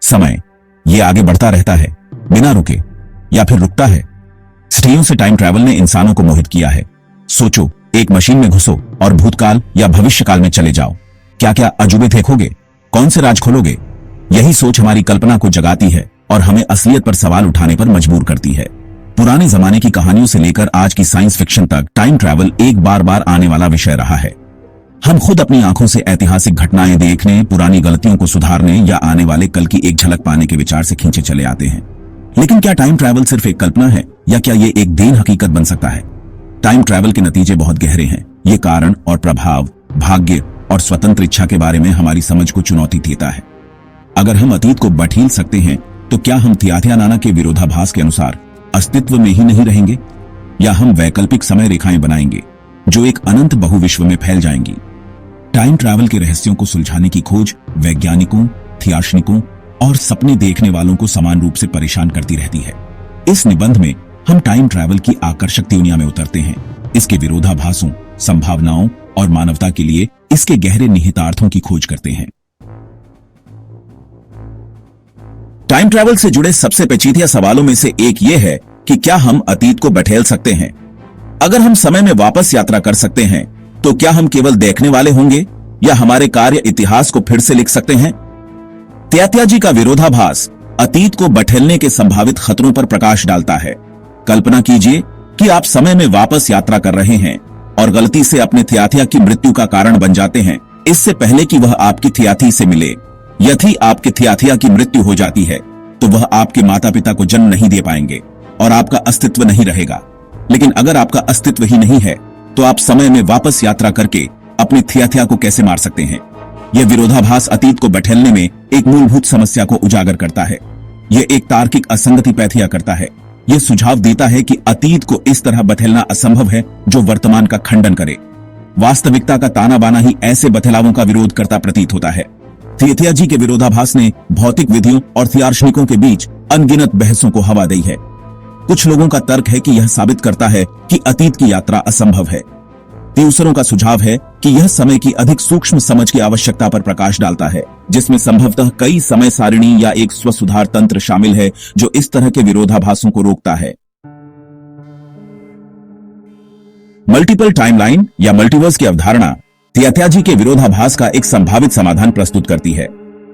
समय ये आगे बढ़ता रहता है बिना रुके या फिर रुकता है। सदियों से टाइम ट्रैवल ने इंसानों को मोहित किया है। सोचो, एक मशीन में घुसो और भूतकाल या भविष्यकाल में चले जाओ। क्या क्या अजूबे देखोगे? कौन से राज खोलोगे? यही सोच हमारी कल्पना को जगाती है और हमें असलियत पर सवाल उठाने पर मजबूर करती है। पुराने जमाने की कहानियों से लेकर आज की साइंस फिक्शन तक टाइम ट्रैवल एक बार बार आने वाला विषय रहा है। हम खुद अपनी आंखों से ऐतिहासिक घटनाएं देखने, पुरानी गलतियों को सुधारने या आने वाले कल की एक झलक पाने के विचार से खींचे चले आते हैं। लेकिन क्या टाइम ट्रैवल सिर्फ एक कल्पना है या क्या ये एक देन हकीकत बन सकता है? टाइम ट्रैवल के नतीजे बहुत गहरे हैं। ये कारण और प्रभाव, भाग्य और स्वतंत्र इच्छा के बारे में हमारी समझ को चुनौती देता है। अगर हम अतीत को बठील सकते हैं तो क्या हम थियाथिया नाना के विरोधाभास के अनुसार अस्तित्व में ही नहीं रहेंगे, या हम वैकल्पिक समय रेखाएं बनाएंगे जो एक अनंत बहुविश्व में फैल जाएंगी? टाइम ट्रैवल के रहस्यों को सुलझाने की खोज वैज्ञानिकों, दार्शनिकों और सपने देखने वालों को समान रूप से परेशान करती रहती है। इस निबंध में हम टाइम ट्रैवल की आकर्षक दुनिया में उतरते हैं, इसके विरोधाभासों, संभावनाओं और मानवता के लिए इसके गहरे निहितार्थों की खोज करते हैं। टाइम ट्रैवल से जुड़े सबसे पेचीदा सवालों में से एक यह है कि क्या हम अतीत को बठेल सकते हैं? अगर हम समय में वापस यात्रा कर सकते हैं तो क्या हम केवल देखने वाले होंगे या हमारे कार्य इतिहास को फिर से लिख सकते हैं? त्यात्याजी का विरोधाभास अतीत को बठेलने के संभावित खतरों पर प्रकाश डालता है। कल्पना कीजिए कि आप समय में वापस यात्रा कर रहे हैं और गलती से अपने थियाथिया की मृत्यु का कारण बन जाते हैं, इससे पहले कि वह आपकी थियाथी से मिले। यदि आपके थियाथिया की मृत्यु हो जाती है तो वह आपके माता पिता को जन्म नहीं दे पाएंगे और आपका अस्तित्व नहीं रहेगा। लेकिन अगर आपका अस्तित्व ही नहीं है तो आप समय में वापस यात्रा करके अपनी थियाथिया को कैसे मार सकते हैं? यह विरोधाभास अतीत को बठेलने में एक मूलभूत समस्या को उजागर करता है। यह एक तार्किक असंगति पैदा करता है। यह सुझाव देता है कि अतीत को इस तरह बठेलना असंभव है जो वर्तमान का खंडन करे। वास्तविकता का ताना बाना ही ऐसे बदलावों का विरोध करता प्रतीत होता है। थियाथिया के विरोधाभास ने भौतिक विधियों और दार्शनिकों के बीच अनगिनत बहसों को हवा दी है। कुछ लोगों का तर्क है कि यह साबित करता है कि अतीत की यात्रा असंभव है। दूसरों का सुझाव है कि यह समय की अधिक सूक्ष्म समझ की आवश्यकता पर प्रकाश डालता है, जिसमें संभवतः कई समय सारिणी या एक स्वसुधार तंत्र शामिल है जो इस तरह के विरोधाभासों को रोकता है। मल्टीपल टाइमलाइन या मल्टीवर्स की अवधारणा त्यात्याजी के विरोधाभास का एक संभावित समाधान प्रस्तुत करती है।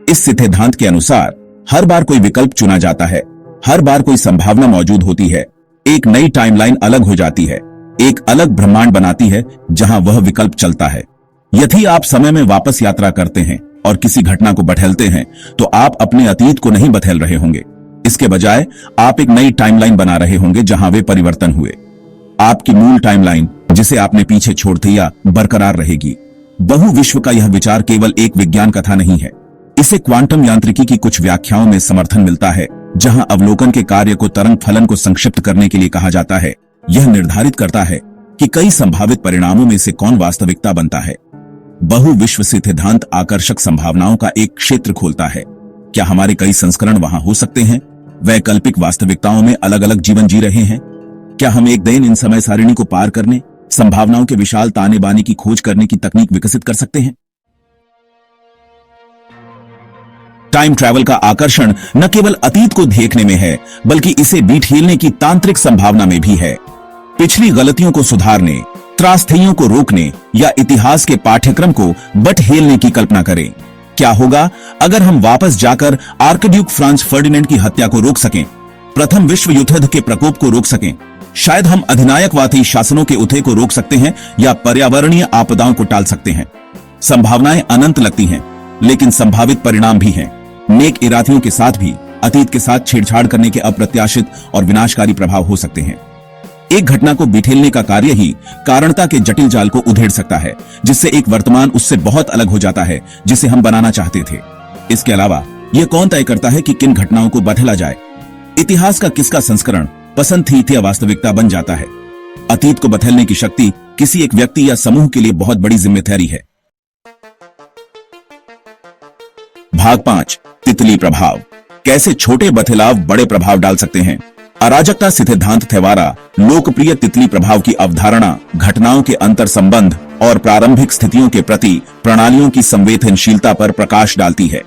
इस सिद्धांत के अनुसार हर बार कोई विकल्प चुना जाता है, हर बार कोई संभावना मौजूद होती है, एक नई टाइमलाइन अलग हो जाती है, एक अलग ब्रह्मांड बनाती है जहां वह विकल्प चलता है। यदि आप समय में वापस यात्रा करते हैं और किसी घटना को बठेलते हैं तो आप अपने अतीत को नहीं बठेल रहे होंगे। इसके बजाय आप एक नई टाइमलाइन बना रहे होंगे जहां वे परिवर्तन हुए। आपकी मूल टाइमलाइन, जिसे आपने पीछे छोड़ दिया, बरकरार रहेगी। बहु विश्व का यह विचार केवल एक विज्ञान कथा नहीं है। इसे क्वांटम यांत्रिकी की कुछ व्याख्याओं में समर्थन मिलता है, जहां अवलोकन के कार्य को तरंग फलन को संक्षिप्त करने के लिए कहा जाता है। यह निर्धारित करता है कि कई संभावित परिणामों में से कौन वास्तविकता बनता है। बहु विश्व सिद्धांत आकर्षक संभावनाओं का एक क्षेत्र खोलता है। क्या हमारे कई संस्करण वहां हो सकते हैं? वैकल्पिक वास्तविकताओं में अलग अलग जीवन जी रहे हैं? क्या हम एक दिन इन समय सारिणी को पार करने, संभावनाओं के विशाल ताने बाने की खोज करने की तकनीक विकसित कर सकते हैं? टाइम ट्रैवल का आकर्षण न केवल अतीत को देखने में है, बल्कि इसे बठेलने की तांत्रिक संभावना में भी है। पिछली गलतियों को सुधारने, त्रासदियों को रोकने या इतिहास के पाठ्यक्रम को बठेलने की कल्पना करें। क्या होगा अगर हम वापस जाकर आर्कड्यूक फ्रांज फर्डिनेंड की हत्या को रोक सकें, प्रथम विश्व युद्ध के प्रकोप को रोक सकें? शायद हम अधिनायकवादी शासनों के उदय को रोक सकते हैं या पर्यावरणीय आपदाओं को टाल सकते हैं। संभावनाएं अनंत लगती हैं, लेकिन संभावित परिणाम भी हैं। नेक इरादियों के साथ भी अतीत के साथ छेड़छाड़ करने के अप्रत्याशित और विनाशकारी प्रभाव हो सकते हैं। एक घटना को बिठेलने का कार्य ही कारणता के जटिल जाल को उधेड़ सकता है, जिससे एक वर्तमान उससे बहुत अलग हो जाता है जिसे हम बनाना चाहते थे। इसके अलावा यह कौन तय करता है कि किन घटनाओं को बदला जाए? इतिहास का किसका संस्करण पसंद थी या वास्तविकता बन जाता है? अतीत को बदलने की शक्ति किसी एक व्यक्ति या समूह के लिए बहुत बड़ी जिम्मेदारी है। भाग 5, तितली प्रभाव। कैसे छोटे बदलाव बड़े प्रभाव डाल सकते हैं। अराजकता सिद्धांत थेवारा लोकप्रिय तितली प्रभाव की अवधारणा घटनाओं के अंतर संबंध और प्रारंभिक स्थितियों के प्रति प्रणालियों की संवेदनशीलता पर प्रकाश डालती है।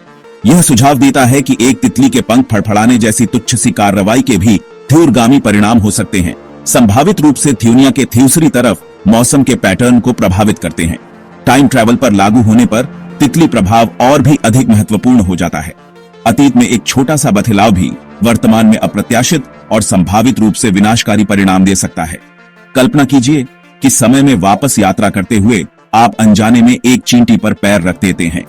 यह सुझाव देता है कि एक तितली के पंख फड़फड़ाने जैसी तुच्छ सी कार्रवाई के भी दूरगामी परिणाम हो सकते हैं। संभावित रूप से थ्यूनिया के दूसरी तरफ मौसम के पैटर्न को प्रभावित करते हैं। टाइम ट्रैवल पर लागू होने पर तितली प्रभाव और भी अधिक महत्वपूर्ण हो जाता है। अतीत में एक छोटा सा बदलाव भी वर्तमान में अप्रत्याशित और संभावित रूप से विनाशकारी परिणाम दे सकता है। कल्पना कीजिए कि समय में वापस यात्रा करते हुए आप अनजाने में एक चींटी पर पैर रख देते हैं।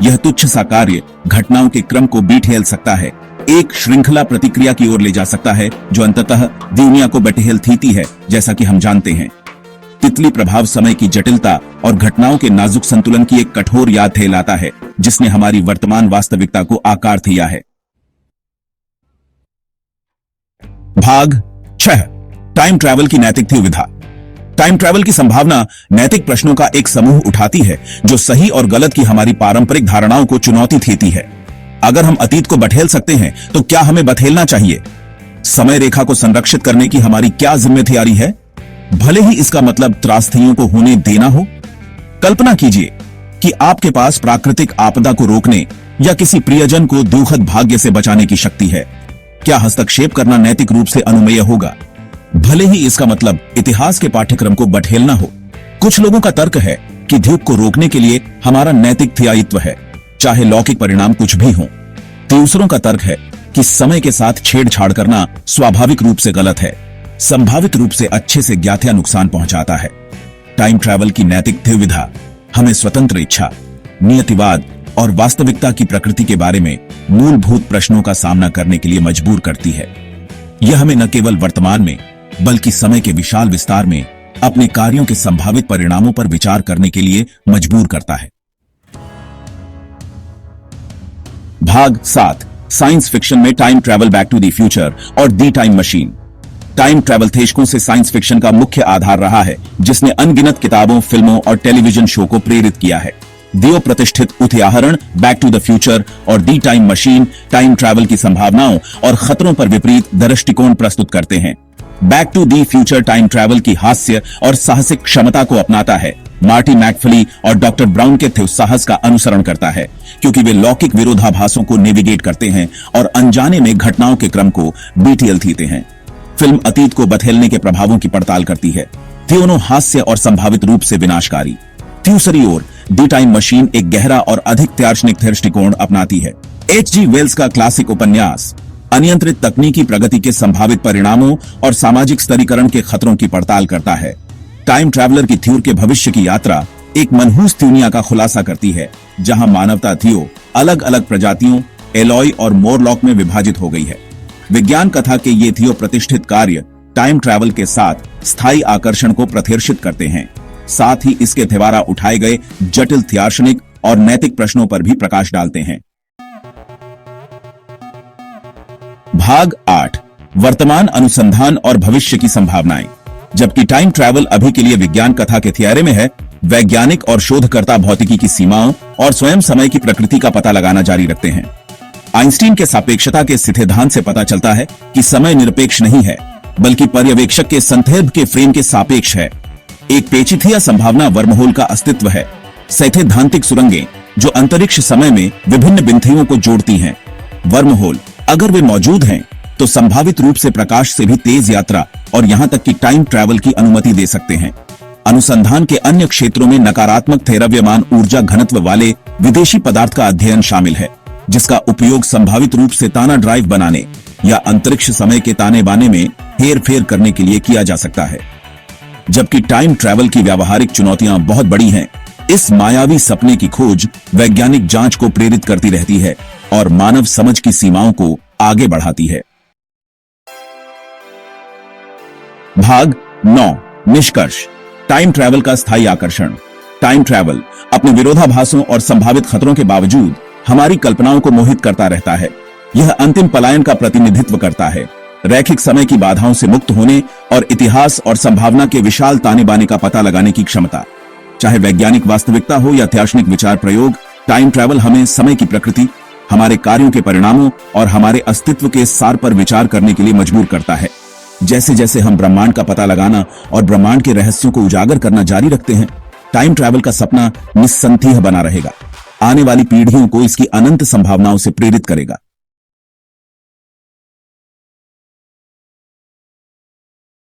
यह तुच्छ सा कार्य घटनाओं के क्रम को बिठेल सकता है, एक श्रृंखला प्रतिक्रिया की ओर ले जा सकता है जो अंततः दुनिया को बटहेलती है। जैसा कि हम जानते हैं, तितली प्रभाव समय की जटिलता और घटनाओं के नाजुक संतुलन की एक कठोर याद दिलाता है जिसने हमारी वर्तमान वास्तविकता को आकार दिया है। भाग 6, टाइम ट्रैवल की नैतिक दुविधा। टाइम ट्रैवल की संभावना नैतिक प्रश्नों का एक समूह उठाती है जो सही और गलत की हमारी पारंपरिक धारणाओं को चुनौती देती है। अगर हम अतीत को बठेल सकते हैं तो क्या हमें बठेलना चाहिए? समय रेखा को संरक्षित करने की हमारी क्या जिम्मेदारी है, भले ही इसका मतलब त्रासदियों को होने देना हो? कल्पना कीजिए कि आपके पास प्राकृतिक आपदा को रोकने या किसी प्रियजन को दुखद भाग्य से बचाने की शक्ति है। क्या हस्तक्षेप करना नैतिक रूप से अनुमेय होगा, भले ही इसका मतलब इतिहास के पाठ्यक्रम को बठेलना हो? कुछ लोगों का तर्क है कि दुख को रोकने के लिए हमारा नैतिक दायित्व है, चाहे लौकिक परिणाम कुछ भी हो। दूसरों का तर्क है कि समय के साथ छेड़छाड़ करना स्वाभाविक रूप से गलत है, संभावित रूप से अच्छे से ज्ञात नुकसान पहुंचाता है। टाइम ट्रैवल की नैतिक दुविधा हमें स्वतंत्र इच्छा, नियतिवाद और वास्तविकता की प्रकृति के बारे में मूलभूत प्रश्नों का सामना करने के लिए मजबूर करती है। यह हमें न केवल वर्तमान में बल्कि समय के विशाल विस्तार में अपने कार्यों के संभावित परिणामों पर विचार करने के लिए मजबूर करता है। भाग 7, साइंस फिक्शन में time travel, back to the future और the time machine. Time travel दशकों से साइंस फिक्शन का मुख्य आधार रहा है जिसने अनगिनत किताबों, फिल्मों और टेलीविजन शो को प्रेरित किया है। दियो प्रतिष्ठित उदाहरण बैक टू द फ्यूचर और the time machine time travel की संभावनाओं और खतरों पर विपरीत दृष्टिकोण प्रस्तुत करते हैं। Back to the future time travel की हास्य और साहसिक क्षमता को अपनाता है। मार्टी मैकफ्ली और डॉक्टर ब्राउन के साहस का अनुसरण करता है क्योंकि वे लौकिक विरोधाभासों को नेविगेट करते हैं और अनजाने में घटनाओं के क्रम को बीटीएल देते हैं। फिल्म अतीत को बदलने के प्रभावों की पड़ताल करती है, दोनों हास्य और संभावित रूप से विनाशकारी। दूसरी ओर दी टाइम मशीन एक गहरा और अधिक दार्शनिक दृष्टिकोण अपनाती है। H.G. वेल्स का क्लासिक उपन्यास अनियंत्रित तकनीकी प्रगति के संभावित परिणामों और सामाजिक स्तरीकरण के खतरों की पड़ताल करता है। टाइम ट्रैवलर की थ्योर के भविष्य की यात्रा एक मनहूस दुनिया का खुलासा करती है जहां मानवता थियो अलग अलग प्रजातियों एलॉय और मोरलॉक में विभाजित हो गई है। विज्ञान कथा के ये थियो प्रतिष्ठित कार्य टाइम ट्रैवल के साथ स्थायी आकर्षण को प्रदर्शित करते हैं, साथ ही इसके द्वारा उठाए गए जटिल दार्शनिक और नैतिक प्रश्नों पर भी प्रकाश डालते हैं। भाग 8, वर्तमान अनुसंधान और भविष्य की संभावनाएं। जबकि टाइम ट्रैवल अभी के लिए विज्ञान कथा के थियरी में है, वैज्ञानिक और शोधकर्ता भौतिकी की सीमाओं और स्वयं समय की प्रकृति का पता लगाना जारी रखते हैं। आइंस्टीन के सापेक्षता के सिद्धांत से पता चलता है कि समय निरपेक्ष नहीं है बल्कि पर्यवेक्षक के संदर्भ के फ्रेम के सापेक्ष है। एक पेचीदा संभावना वर्महोल का अस्तित्व है, सैद्धांतिक सुरंगें जो अंतरिक्ष समय में विभिन्न बिंदुओं को जोड़ती हैं। वर्महोल अगर वे मौजूद हैं तो संभावित रूप से प्रकाश से भी तेज यात्रा और यहां तक कि टाइम ट्रैवल की अनुमति दे सकते हैं। अनुसंधान के अन्य क्षेत्रों में नकारात्मक द्रव्यमान ऊर्जा घनत्व वाले विदेशी पदार्थ का अध्ययन शामिल है जिसका उपयोग संभावित रूप से ताना ड्राइव बनाने या अंतरिक्ष समय के ताने बाने में हेरफेर करने के लिए किया जा सकता है। जबकि टाइम ट्रैवल की व्यावहारिक चुनौतियां बहुत बड़ी हैं, इस मायावी सपने की खोज वैज्ञानिक जांच को प्रेरित करती रहती है और मानव समझ की सीमाओं को आगे बढ़ाती है। भाग 9, निष्कर्ष, टाइम ट्रैवल का स्थायी आकर्षण। टाइम ट्रैवल अपने विरोधाभासों और संभावित खतरों के बावजूद हमारी कल्पनाओं को मोहित करता रहता है। यह अंतिम पलायन का प्रतिनिधित्व करता है, रैखिक समय की बाधाओं से मुक्त होने और इतिहास और संभावना के विशाल ताने बाने का पता लगाने की क्षमता। चाहे वैज्ञानिक वास्तविकता हो या दार्शनिक विचार प्रयोग, टाइम ट्रैवल हमें समय की प्रकृति, हमारे कार्यों के परिणामों और हमारे अस्तित्व के सार पर विचार करने के लिए मजबूर करता है। जैसे जैसे हम ब्रह्मांड का पता लगाना और ब्रह्मांड के रहस्यों को उजागर करना जारी रखते हैं, टाइम ट्रैवल का सपना निस्संदेह बना रहेगा। आने वाली पीढ़ियों को इसकी अनंत संभावनाओं से प्रेरित करेगा।